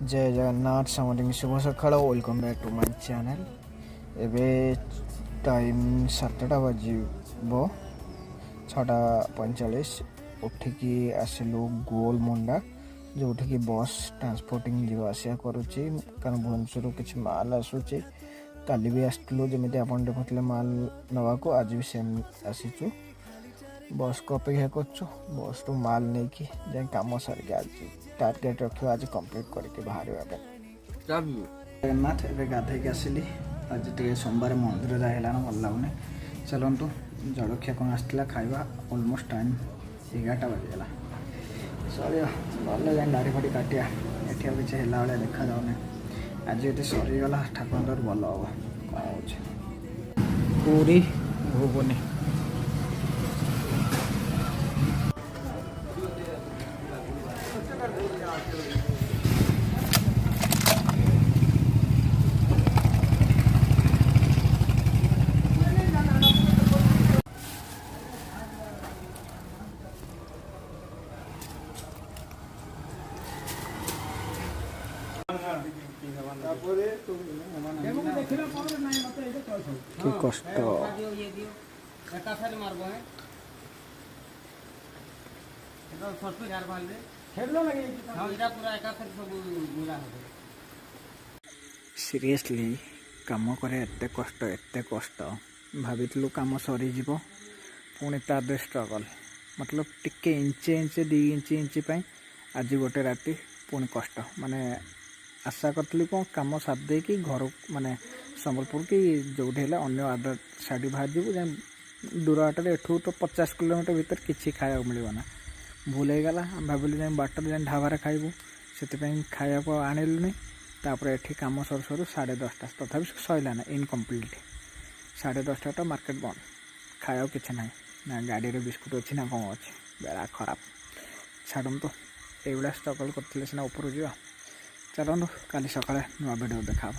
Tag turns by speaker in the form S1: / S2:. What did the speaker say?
S1: जय जगन्नाथ समथिंग शुभ सकाळ welcome back to my channel. एबे टाइम 7टा बजिब 6:45 उठिकी आसिलु गोलमुंडा जो बस ट्रांसपोर्टिंग जीवा आसिया करुच्ची कारण भुवनेश्वर किसी माल आसूचे काली भी आसलु जमी आप देखुले माल नवा को आज भी सेम आसीचु बस को अपेक्षा कर बस टू माल नहीं कि जाए कम सारिक आज टार्गेट रखियो आज कंप्लीट करके बाहर जगन्नाथ ए गाधे आसली आज टे सोमवार मंदिर जाए भल लगुनि चलतु जलखिया कौन आसला खाଇବା अलमोस्ट टाइम 11टा बजीगला सर भले जाए दाढ़ी फाड़ी काटिया ये किसी है भाई देखा जाऊनी आज ये सरीगला ठाकुर भल हम कौन हो पूरी घुगुनी কি কষ্ট सीरियसली काम करे एते कष्ट भाविलु काम सरीज पुणी तादे स्ट्रगल मतलब टिके इंचे 2 इंच आज गोटे राति पुणी कष्ट माने आशा करी कौन कम सारी कि घर माने संबलपुर कि जो अन्य आदर साड़ी बाहर जाए दूर बाटर एठू तो 50 किलोमीटर भीतर किसी खाया मिलना भूल हो गला भाविलु जाए बाटर जाए ढाबार खाइबू से खाया आणिलुनि तापर एठी काम सर सर 10:30 तथापि सैला ना इनकम्प्लीट 10:30 तो मार्केट बंद खाया किसी ना ना गाड़ी बिस्कुट अच्छी ना कौन अच्छे बेला खराब छाड़ तो ये स्ट्रगल करते सीना ऊपर जा चलो काली सकाଳେ नुआ भिडियो देखा।